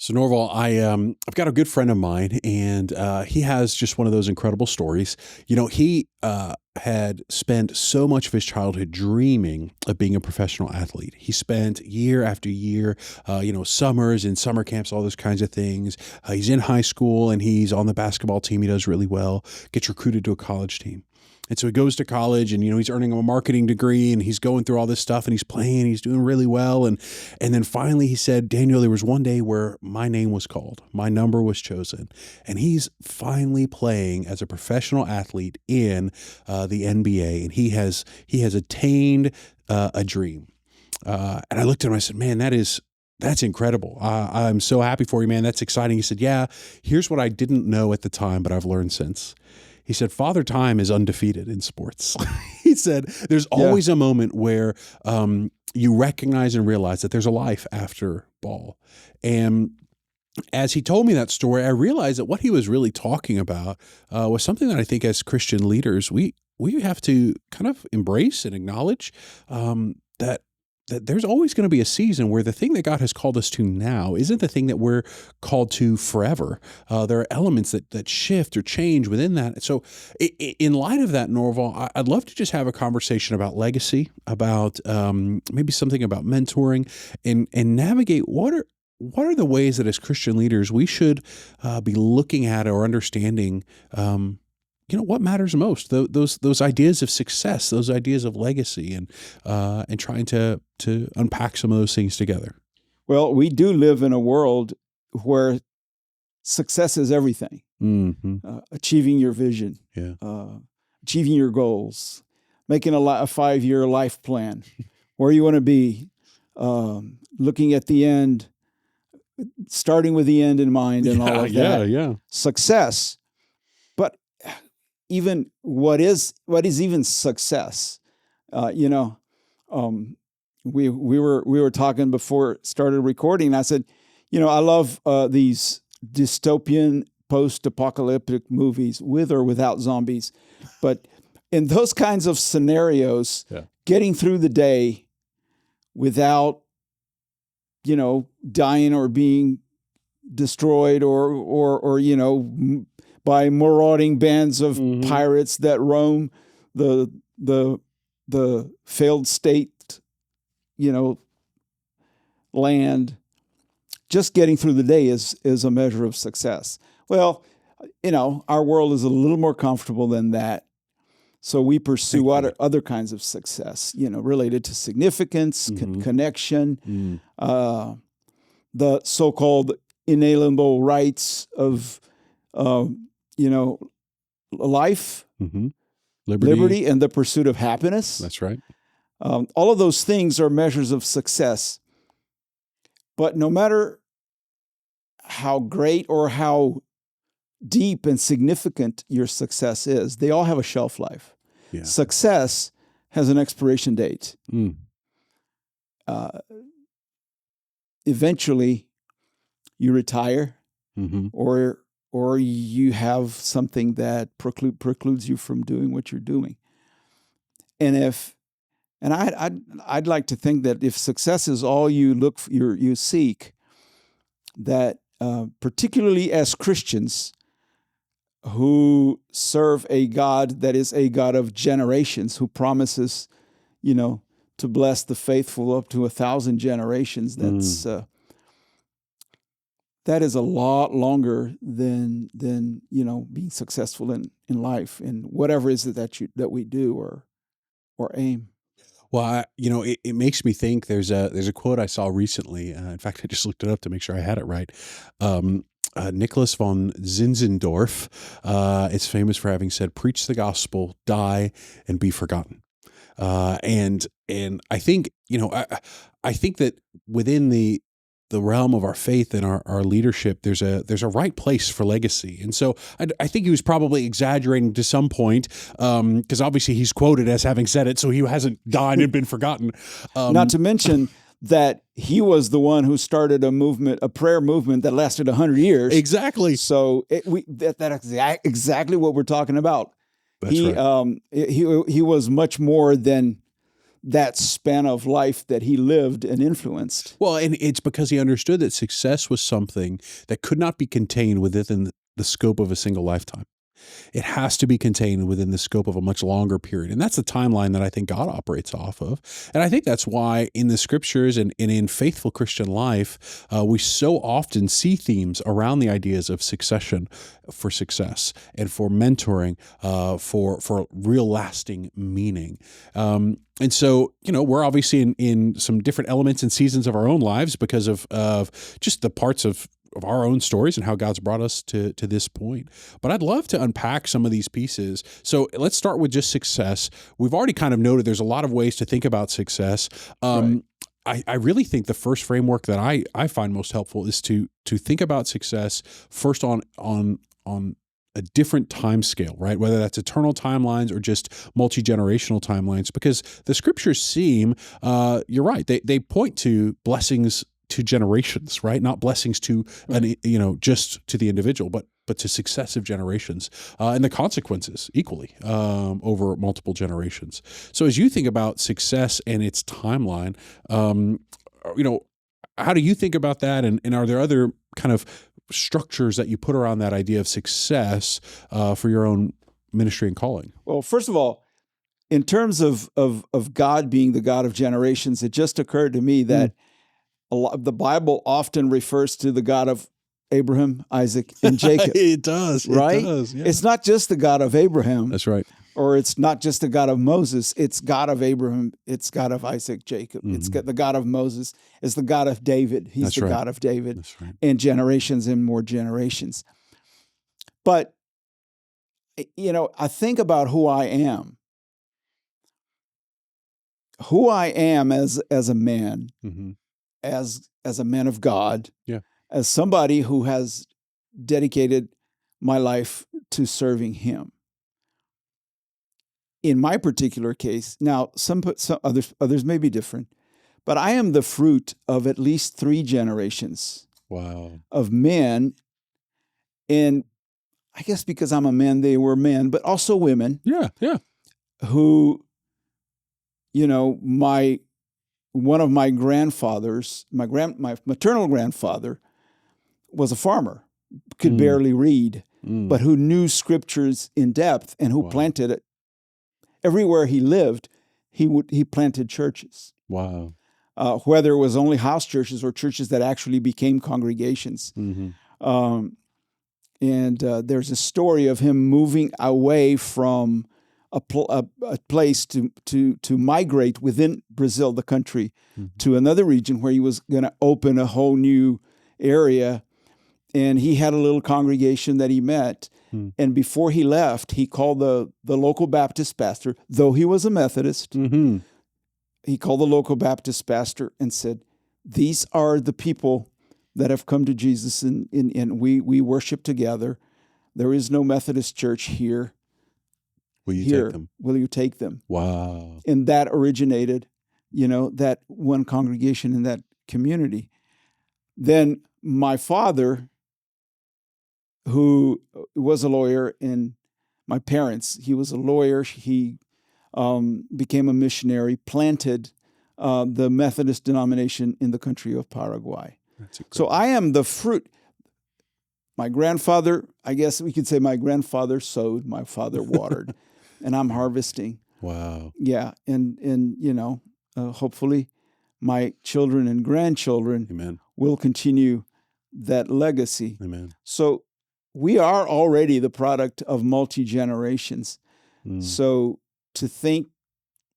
So Norval, I've got a good friend of mine, and he has just one of those incredible stories. He had spent so much of his childhood dreaming of being a professional athlete. He spent year after year, summers and summer camps, all those kinds of things. He's in high school and he's on the basketball team. He does really well. Gets recruited to a college team. And so he goes to college and, he's earning a marketing degree and he's going through all this stuff and he's playing, he's doing really well. And then finally he said, Daniel, there was one day where my name was called, my number was chosen. And he's finally playing as a professional athlete in the NBA. And he has attained a dream. And I looked at him, I said, man, that's incredible. I'm so happy for you, man. That's exciting. He said, yeah, here's what I didn't know at the time, but I've learned since. He said, Father Time is undefeated in sports. He said, there's always a moment where you recognize and realize that there's a life after ball. And as he told me that story, I realized that what he was really talking about was something that I think as Christian leaders, we have to kind of embrace and acknowledge that there's always going to be a season where the thing that God has called us to now isn't the thing that we're called to forever. There are elements that shift or change within that. So in light of that, Norval, I'd love to just have a conversation about legacy, about maybe something about mentoring and navigate what are the ways that as Christian leaders we should be looking at or understanding what matters most, those ideas of success, those ideas of legacy, and trying to unpack some of those things together. Well, we do live in a world where success is everything. Mm-hmm. Achieving your vision, achieving your goals, making a 5-year life plan, where you want to be, looking at the end, starting with the end in mind, and all of that. Yeah. Success. Even what is even success? We were talking before started recording. And I said, I love these dystopian post-apocalyptic movies with or without zombies, but in those kinds of scenarios, getting through the day without dying or being destroyed or by marauding bands of pirates that roam the failed state, land. Just getting through the day is a measure of success. Well, our world is a little more comfortable than that. So we pursue other kinds of success, related to significance, connection, the so-called inalienable rights of life, liberty, and the pursuit of happiness. That's right. All of those things are measures of success. But no matter how great or how deep and significant your success is, they all have a shelf life. Yeah. Success has an expiration date. Eventually, you retire, or you have something that precludes you from doing what you're doing. And I'd like to think that if success is all you seek, that particularly as Christians who serve a God that is a God of generations, who promises, to bless the faithful up to 1,000 generations, that is a lot longer than being successful in life and whatever is it that we do or aim. Well, it makes me think. There's a quote I saw recently. In fact, I just looked it up to make sure I had it right. Nicholas von Zinzendorf is famous for having said, "Preach the gospel, die, and be forgotten." And I think I think that within the realm of our faith and our leadership, there's a right place for legacy. And so I think he was probably exaggerating to some point, because obviously he's quoted as having said it, so he hasn't died and been forgotten. Not to mention that he was the one who started a prayer movement that lasted 100 years. Exactly. So that's exactly what we're talking about. That's right. He was much more than that span of life that he lived and influenced. Well, and it's because he understood that success was something that could not be contained within the scope of a single lifetime. It has to be contained within the scope of a much longer period. And that's the timeline that I think God operates off of. And I think that's why in the scriptures and in faithful Christian life, we so often see themes around the ideas of succession for success and for mentoring, for real lasting meaning. And so, we're obviously in some different elements and seasons of our own lives because of just the parts of our own stories and how God's brought us to this point. But I'd love to unpack some of these pieces. So let's start with just success. We've already kind of noted there's a lot of ways to think about success. Right. I really think the first framework that I find most helpful is to think about success first on a different time scale, right? Whether that's eternal timelines or just multi-generational timelines, because the scriptures seem, you're right, they point to blessings to generations, right? Not blessings to just to the individual, but to successive generations, and the consequences equally over multiple generations. So as you think about success and its timeline, how do you think about that? And are there other kind of structures that you put around that idea of success for your own ministry and calling? Well, first of all, in terms of God being the God of generations, it just occurred to me that the Bible often refers to the God of Abraham, Isaac, and Jacob. It does, right? It does, yeah. It's not just the God of Abraham. That's right. Or it's not just the God of Moses. It's God of Abraham. It's God of Isaac, Jacob. Mm-hmm. It's the God of Moses. It's the God of David. He's That's the right. God of David. That's right. And generations and more generations. But, I think about who I am. Who I am as a man. Mm-hmm. As a man of God, yeah, as somebody who has dedicated my life to serving Him. In my particular case, now some others may be different, but I am the fruit of at least 3 generations. Wow. Of men, and I guess because I'm a man, they were men, but also women. Yeah, yeah. Who, one of my grandfathers, my maternal grandfather, was a farmer, could barely read, but who knew scriptures in depth and who planted it. Everywhere he lived, he planted churches. Wow. Whether it was only house churches or churches that actually became congregations. Mm-hmm. And there's a story of him moving away from a place to migrate within Brazil, the country, to another region where he was going to open a whole new area. And he had a little congregation that he met. And before he left, he called the local Baptist pastor, though he was a Methodist. Mm-hmm. He called the local Baptist pastor and said, "These are the people that have come to Jesus, and we worship together. There is no Methodist church here. Will you take them? Will you take them?" Wow. And that originated, that one congregation in that community. Then my father, who was a lawyer, and my parents, he was a lawyer. He became a missionary, planted the Methodist denomination in the country of Paraguay. So I am the fruit. My grandfather, I guess we could say my grandfather sowed, my father watered, and I'm harvesting. Wow. Yeah, and hopefully my children and grandchildren Amen. will continue that legacy. Amen. So we are already the product of multi-generations. So to think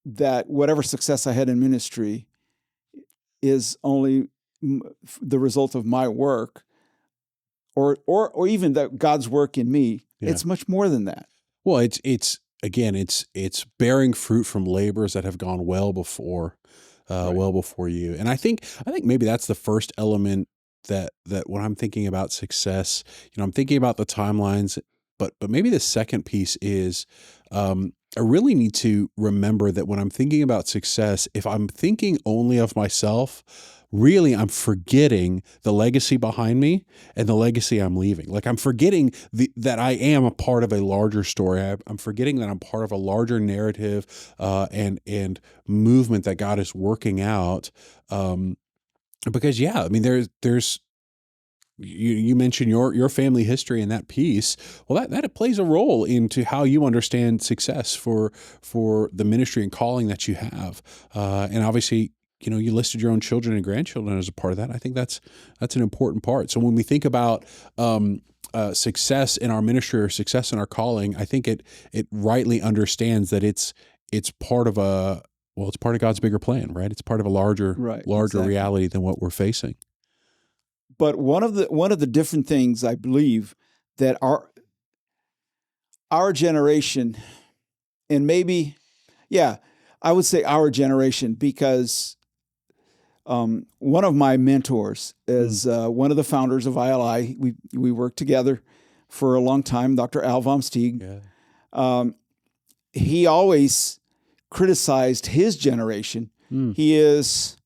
that whatever success I had in ministry is only the result of my work, or even that God's work in me, it's much more than that. Well, it's bearing fruit from labors that have gone well before you. And I think maybe that's the first element that when I'm thinking about success, I'm thinking about the timelines, but maybe the second piece is I really need to remember that when I'm thinking about success, if I'm thinking only of myself, really I'm forgetting the legacy behind me and the legacy I'm leaving. Like I'm forgetting that I am a part of a larger story. I'm forgetting that I'm part of a larger narrative and movement that God is working out. Because I mean, there's you mentioned your family history in that piece. Well, that plays a role into how you understand success for the ministry and calling that you have. And obviously, you listed your own children and grandchildren as a part of that. I think that's an important part. So when we think about success in our ministry or success in our calling, I think it rightly understands that it's part of it's part of God's bigger plan, right? It's part of a larger exactly. reality than what we're facing. But one of the different things I believe that our generation, and maybe, I would say our generation, because one of my mentors is one of the founders of ILI. We worked together for a long time, Dr. Al Vomsteeg. Yeah. He always criticized his generation. He is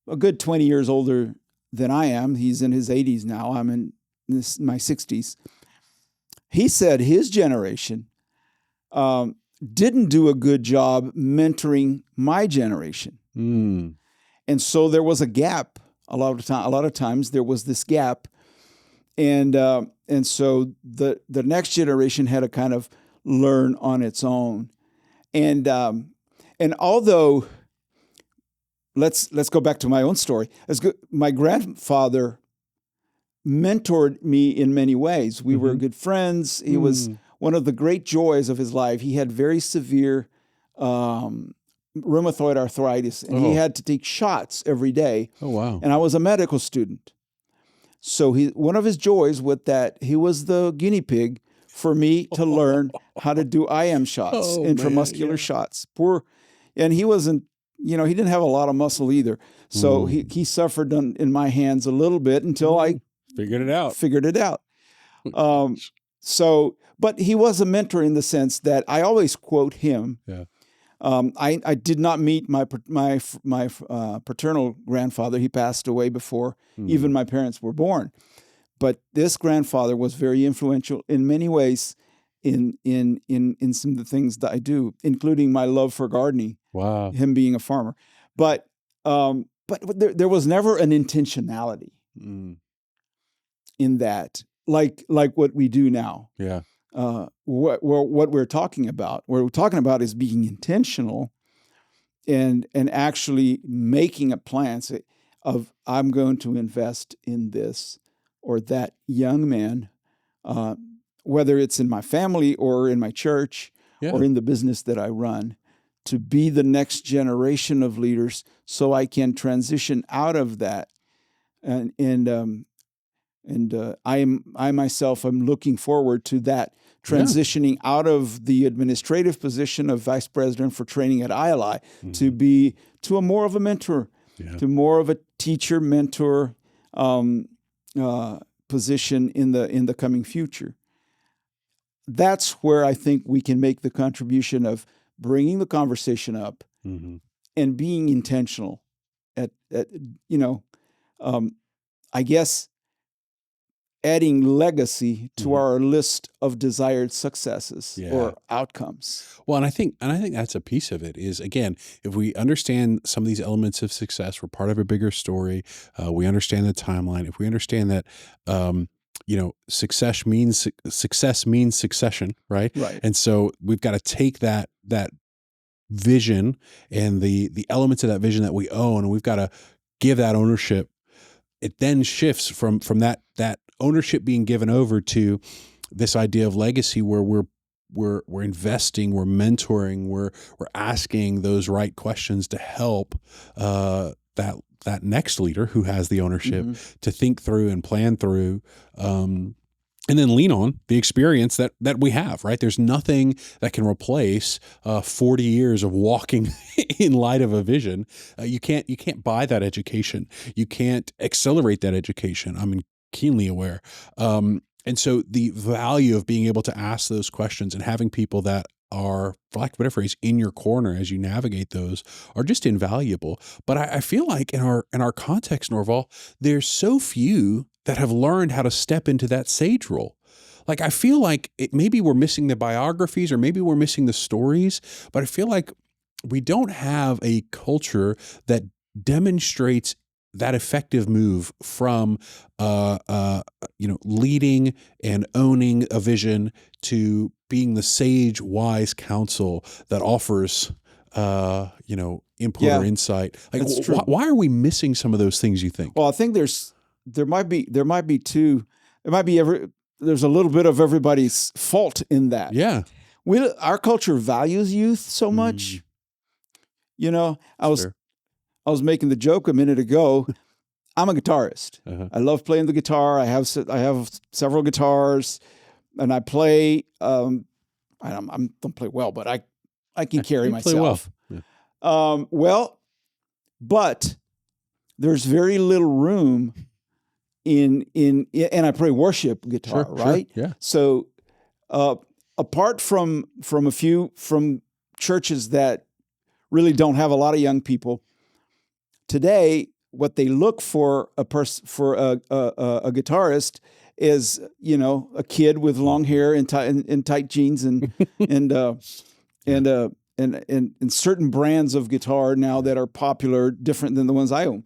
a good 20 years older than I am. He's in his 80s now. I'm in my 60s. He said his generation didn't do a good job mentoring my generation. And so there was a gap. A lot of times there was this gap. And so the next generation had to kind of learn on its own. And although let's go back to my own story. My grandfather mentored me in many ways. We were good friends. He was one of the great joys of his life. He had very severe rheumatoid arthritis, and he had to take shots every day. Oh, wow. And I was a medical student. So one of his joys was that he was the guinea pig for me to learn how to do IM shots, intramuscular shots. And he wasn't, he didn't have a lot of muscle either. So he suffered in my hands a little bit until I figured it out. But he was a mentor in the sense that I always quote him. Yeah. I did not meet my paternal grandfather. He passed away before even my parents were born. But this grandfather was very influential in many ways in some of the things that I do, including my love for gardening. Wow. Him being a farmer. But there was never an intentionality in that, like what we do now. Yeah. What we're talking about. What we're talking about is being intentional and actually making a plan of I'm going to invest in this or that young man, whether it's in my family or in my church or in the business that I run, to be the next generation of leaders so I can transition out of that. And I myself am looking forward to that, transitioning out of the administrative position of vice president for training at ILI to a more of a mentor, to more of a teacher mentor position in the coming future. That's where I think we can make the contribution of bringing the conversation up and being intentional at I guess adding legacy to our list of desired successes or outcomes. Well, and I think that's a piece of it is, again, if we understand some of these elements of success, we're part of a bigger story. We understand the timeline. If we understand that, success means succession, right? Right. And so we've got to take that vision and the elements of that vision that we own, and we've got to give that ownership. It then shifts from that ownership being given over to this idea of legacy, where we're investing, we're mentoring, we're asking those right questions to help that next leader who has the ownership to think through and plan through, and then lean on the experience that we have, right? There's nothing that can replace 40 years of walking in light of a vision. You can't buy that education. You can't accelerate that education. I'm keenly aware. And so the value of being able to ask those questions and having people that are, for lack of a better phrase, in your corner as you navigate those are just invaluable. But I feel like in our context, Norval, there's so few that have learned how to step into that sage role. Like, I feel like maybe we're missing the biographies or maybe we're missing the stories, but I feel like we don't have a culture that demonstrates that effective move from, leading and owning a vision to being the sage, wise counsel that offers, input or insight. Like, that's true. Why are we missing some of those things, you think? Well, I think there's a little bit of everybody's fault in that. Yeah. Our culture values youth so much. I was making the joke a minute ago. I'm a guitarist. Uh-huh. I love playing the guitar. I have several guitars, and I play. I don't play well, but I can carry myself. Play well. Yeah. But there's very little room in and I play worship guitar, right? Sure, yeah. So apart from churches that really don't have a lot of young people today, what they look for a guitarist is, a kid with long hair and tight jeans and certain brands of guitar now that are popular, different than the ones I own.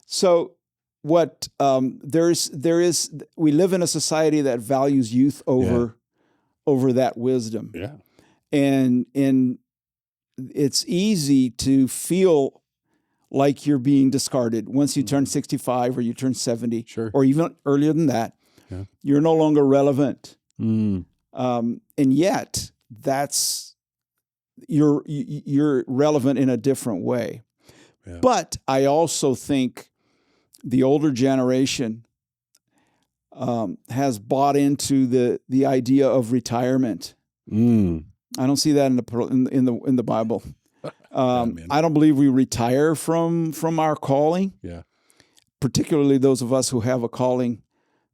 So what we live in a society that values youth over that wisdom. Yeah. And it's easy to feel like you're being discarded once you turn 65 or you turn 70, or even earlier than that. Yeah. You're no longer relevant. Mm. And yet you're relevant in a different way. Yeah. But I also think the older generation has bought into the idea of retirement. Mm. I don't see that in the Bible. I don't believe we retire from our calling. Yeah. Particularly those of us who have a calling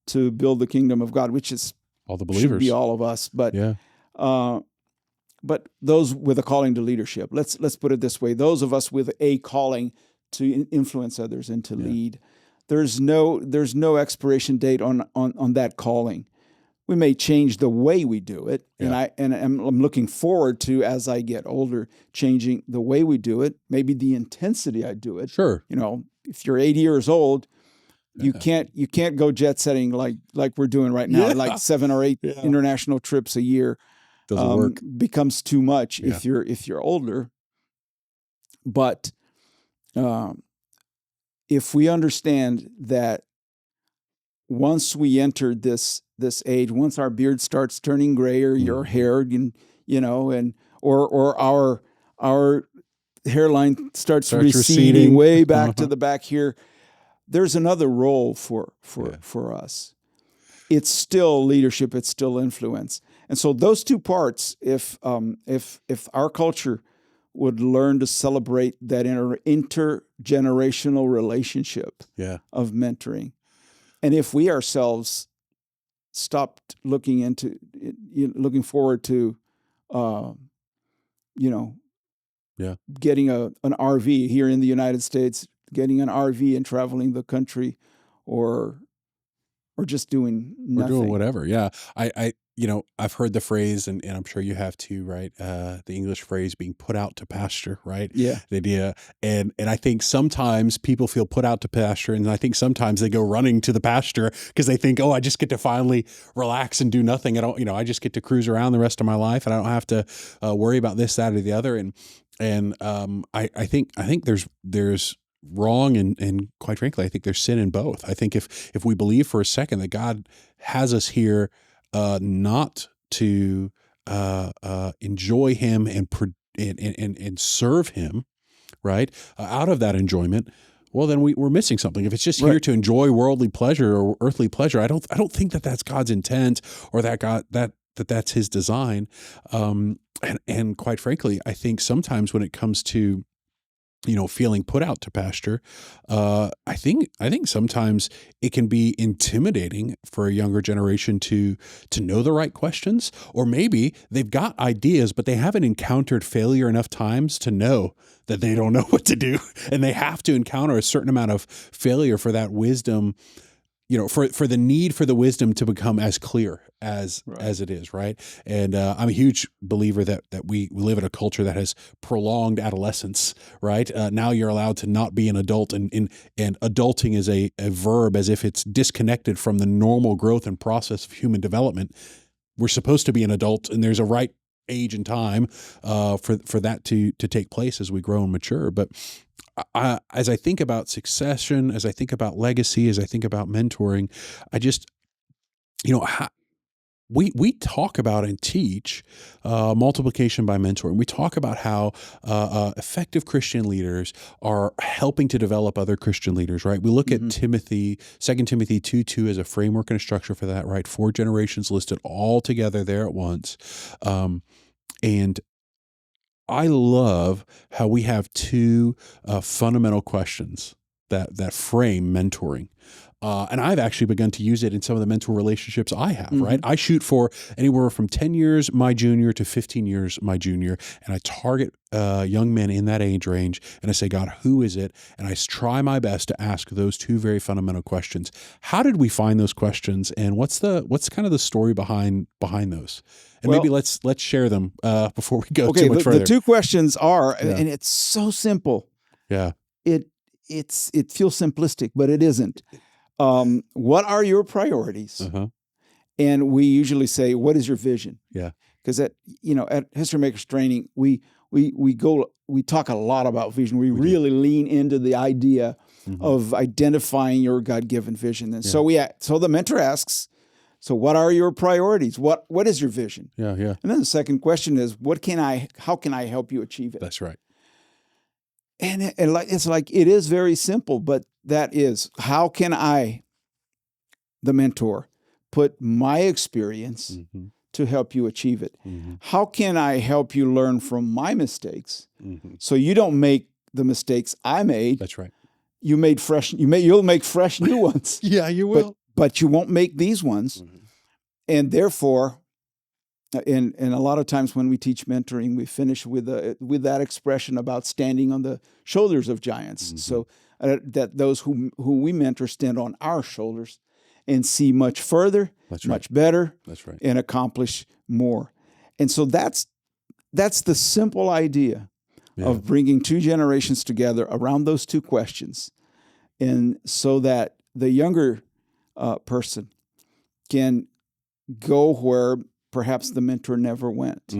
to build the kingdom of God, which is all the believers, should be all of us. But but those with a calling to leadership. Let's put it this way: those of us with a calling to influence others and to lead. There's no expiration date on that calling. We may change the way we do it, and I'm looking forward to, as I get older, changing the way we do it. Maybe the intensity I do it. Sure. If you're 80 years old, you can't go jet setting like we're doing right now, like 7 or 8 international trips a year. Doesn't work. Becomes too much if you're older. But if we understand that once we enter this age, once our beard starts turning gray or your hair, or our hairline starts receding way back to the back here, there's another role for us. It's still leadership. It's still influence. And so those two parts, if our culture would learn to celebrate that intergenerational relationship of mentoring, and if we ourselves stopped looking forward to, getting an RV here in the United States, getting an RV and traveling the country, or just doing nothing. Or doing whatever. Yeah. I've heard the phrase, and I'm sure you have too, right? The English phrase being put out to pasture, right? Yeah. The idea. And I think sometimes people feel put out to pasture, and I think sometimes they go running to the pasture because they think, oh, I just get to finally relax and do nothing. I just get to cruise around the rest of my life, and I don't have to worry about this, that, or the other. And I think there's wrong and quite frankly, I think there's sin in both. I think if we believe for a second that God has us here not to enjoy Him and serve Him, right? Out of that enjoyment, well, then we're missing something. If it's just here to enjoy worldly pleasure or earthly pleasure, I don't think that that's God's intent, or that's His design. And quite frankly, I think sometimes when it comes to feeling put out to pasture. I think sometimes it can be intimidating for a younger generation to know the right questions, or maybe they've got ideas, but they haven't encountered failure enough times to know that they don't know what to do, and they have to encounter a certain amount of failure for that wisdom. For the need for the wisdom to become as clear as it is, right? And I'm a huge believer that we live in a culture that has prolonged adolescence, right? Now you're allowed to not be an adult, and adulting is a verb as if it's disconnected from the normal growth and process of human development. We're supposed to be an adult, and there's a right age and time for that to take place as we grow and mature. But as I think about succession, as I think about legacy, as I think about mentoring, I just, we talk about and teach multiplication by mentoring. We talk about how effective Christian leaders are helping to develop other Christian leaders, right? We look at 2 Timothy 2:2 as a framework and a structure for that, right? 4 generations listed all together there at once. And I love how we have 2 fundamental questions that frame mentoring. And I've actually begun to use it in some of the mentor relationships I have, right? I shoot for anywhere from 10 years my junior to 15 years my junior, and I target young men in that age range, and I say, God, who is it? And I try my best to ask those 2 very fundamental questions. How did we find those questions, and what's kind of the story behind those? And maybe let's share them before we go too much further. The 2 questions are, and it's so simple. Yeah, it feels simplistic, but it isn't. What are your priorities? And we usually say, what is your vision? Yeah. Because at History Makers Training, we talk a lot about vision. We really lean into the idea of identifying your God-given vision. And so the mentor asks, so what are your priorities? What is your vision? Yeah. And then the second question is, how can I help you achieve it? That's right. And it is very simple, but that is, how can I, the mentor, put my experience to help you achieve it? How can I help you learn from my mistakes so you don't make the mistakes I made? That's right. You'll make fresh new ones. Yeah, you will. But you won't make these ones. And therefore, and a lot of times when we teach mentoring, we finish with that expression about standing on the shoulders of giants. So that those who we mentor stand on our shoulders and see much further, much better, and accomplish more. And so that's the simple idea of bringing 2 generations together around those 2 questions, and so that the younger person can go where perhaps the mentor never went.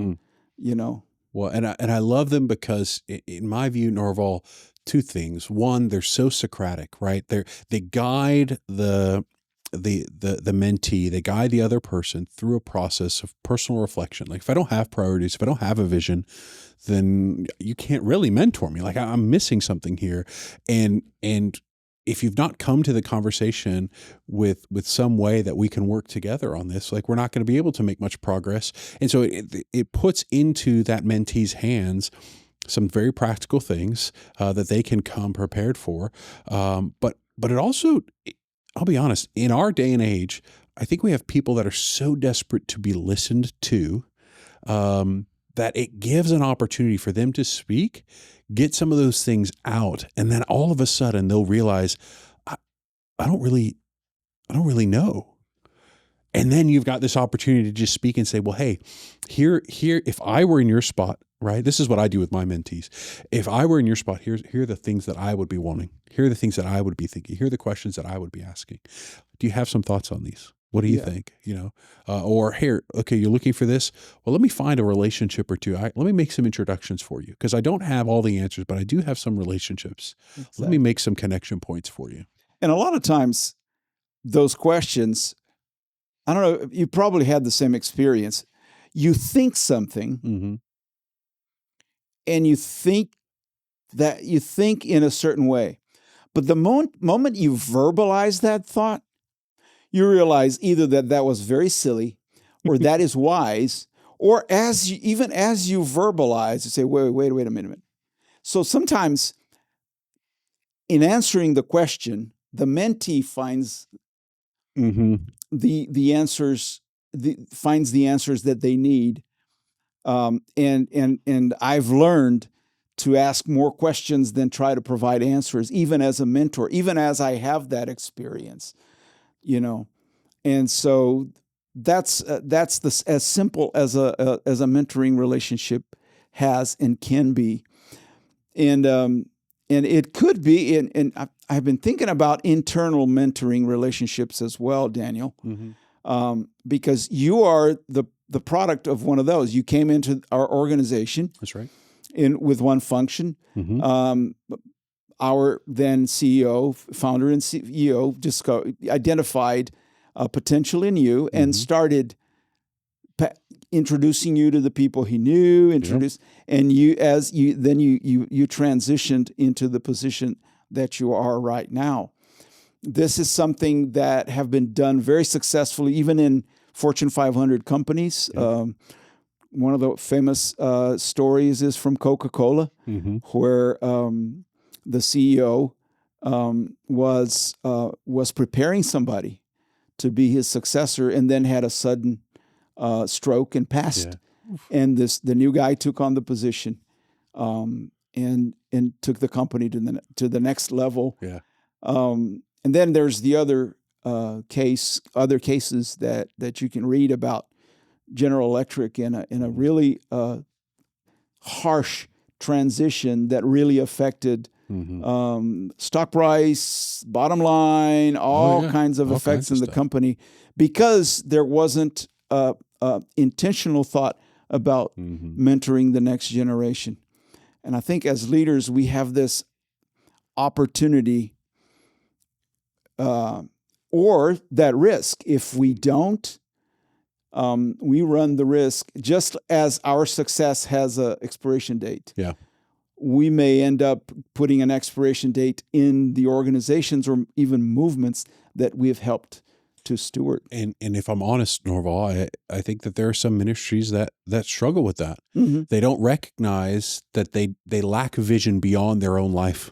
Well, and I love them because, in my view, Norval, 2 things. One, they're so Socratic, right? They guide the mentee, they guide the other person through a process of personal reflection. Like, if I don't have priorities, if I don't have a vision, then you can't really mentor me. Like, I'm missing something here. And if you've not come to the conversation with some way that we can work together on this, like, we're not going to be able to make much progress. And so it puts into that mentee's hands some very practical things that they can come prepared for. But it also, I'll be honest, in our day and age, I think we have people that are so desperate to be listened to that it gives an opportunity for them to speak, get some of those things out, and then all of a sudden they'll realize, I don't really know. And then you've got this opportunity to just speak and say, well, hey, here, if I were in your spot, right? This is what I do with my mentees. If I were in your spot, here are the things that I would be wanting. Here are the things that I would be thinking. Here are the questions that I would be asking. Do you have some thoughts on these? What do you think? Or here, okay, you're looking for this. Well, let me find a relationship or 2. Let me make some introductions for you, because I don't have all the answers, but I do have some relationships. Exactly. Let me make some connection points for you. And a lot of times, those questions, I don't know, you probably had the same experience. You think something, and you think in a certain way, but the moment you verbalize that thought, you realize either that was very silly, or that is wise, or even as you verbalize, you say, wait a minute. So sometimes in answering the question, the mentee finds the answers, finds the answers that they need. And I've learned to ask more questions than try to provide answers, even as a mentor, even as I have that experience, you know. And so that's as simple as a mentoring relationship has and can be. And it could be, and I've been thinking about internal mentoring relationships as well, Daniel, because you are the product of one of those. You came into our organization. That's right. With one function. Our then CEO, founder and CEO, identified potential in you and started introducing you to the people he knew. And you transitioned into the position that you are right now. This is something that have been done very successfully, even in Fortune 500 companies. One of the famous stories is from Coca-Cola, where the CEO was preparing somebody to be his successor, and then had a sudden stroke and passed. And the new guy took on the position, and took the company to the next level. And then there's the other cases that you can read about. General Electric in a really harsh transition that really affected stock price, bottom line, all kinds of effects in the company, because there wasn't intentional thought about mentoring the next generation. And I think as leaders, we have this opportunity or that risk. If we don't, we run the risk, just as our success has an expiration date. We may end up putting an expiration date in the organizations or even movements that we have helped to steward. And if I'm honest, Norval, I think that there are some ministries that struggle with that. They don't recognize that they lack vision beyond their own life.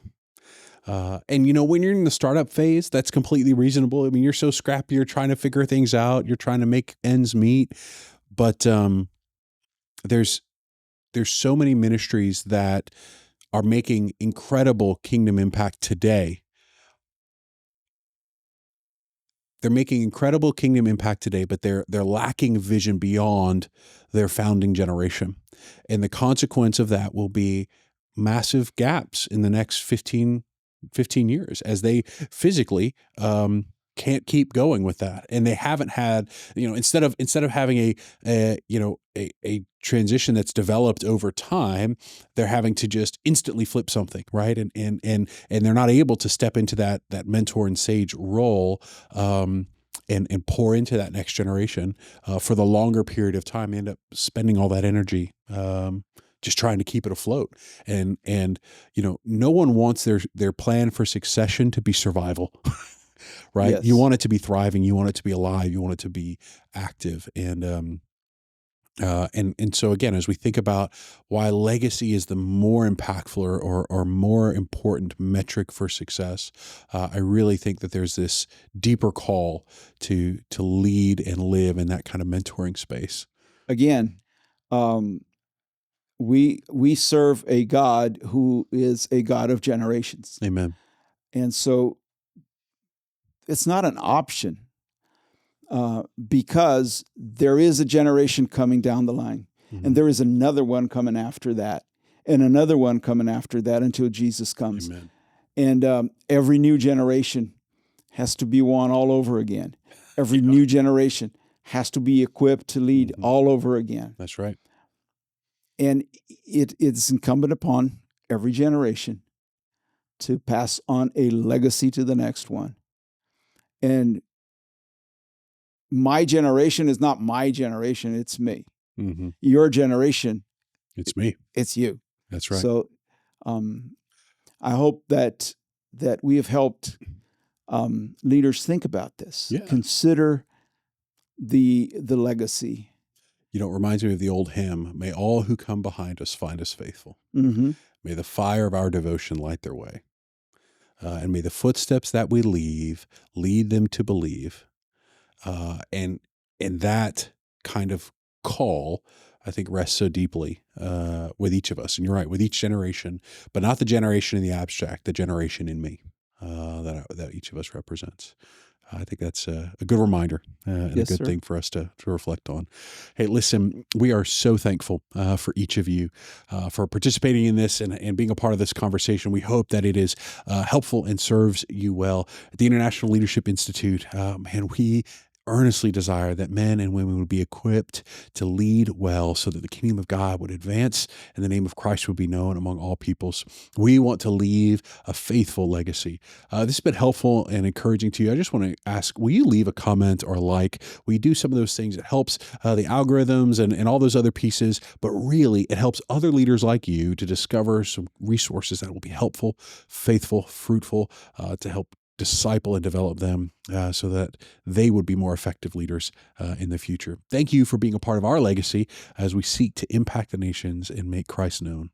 And, you know, when you're in the startup phase, that's completely reasonable. I mean, you're so scrappy, you're trying to figure things out, you're trying to make ends meet. But there's so many ministries that are making incredible kingdom impact today. They're making incredible kingdom impact today, but they're lacking vision beyond their founding generation. And the consequence of that will be massive gaps in the next 15 years as they physically can't keep going with that. And they haven't had, you know, instead of having a transition that's developed over time, they're having to just instantly flip something, right? And they're not able to step into that mentor and sage role and pour into that next generation for the longer period of time. They end up spending all that energy just trying to keep it afloat. And you know, no one wants their plan for succession to be survival, right? Yes. You want it to be thriving. You want it to be alive. You want it to be active. And so again, as we think about why legacy is the more impactful or more important metric for success, I really think that there's this deeper call to lead and live in that kind of mentoring space. Again, we serve a God who is a God of generations. Amen. And so it's not an option because there is a generation coming down the line, and there is another one coming after that, and another one coming after that until Jesus comes. Amen. And every new generation has to be won all over again. Every new generation has to be equipped to lead all over again. That's right. And it's incumbent upon every generation to pass on a legacy to the next one. And my generation is not my generation, it's me. Your generation, it's me. It's you. That's right. So I hope that we have helped leaders think about this. Yeah. Consider the legacy. You know, it reminds me of the old hymn, "May all who come behind us find us faithful. Mm-hmm. May the fire of our devotion light their way." And may the footsteps that we leave lead them to believe. And that kind of call, I think, rests so deeply with each of us. And you're right, with each generation, but not the generation in the abstract, the generation in me that each of us represents. I think that's a good reminder and Yes, a good sir. thing for us to reflect on. Hey, listen, we are so thankful for each of you for participating in this and being a part of this conversation. We hope that it is helpful and serves you well. At the International Leadership Institute, man, we earnestly desire that men and women would be equipped to lead well so that the kingdom of God would advance and the name of Christ would be known among all peoples. We want to leave a faithful legacy. This has been helpful and encouraging to you. I just want to ask, will you leave a comment or a like? Will you do some of those things? It helps the algorithms and all those other pieces, but really it helps other leaders like you to discover some resources that will be helpful, faithful, fruitful, to help disciple and develop them so that they would be more effective leaders in the future. Thank you for being a part of our legacy as we seek to impact the nations and make Christ known.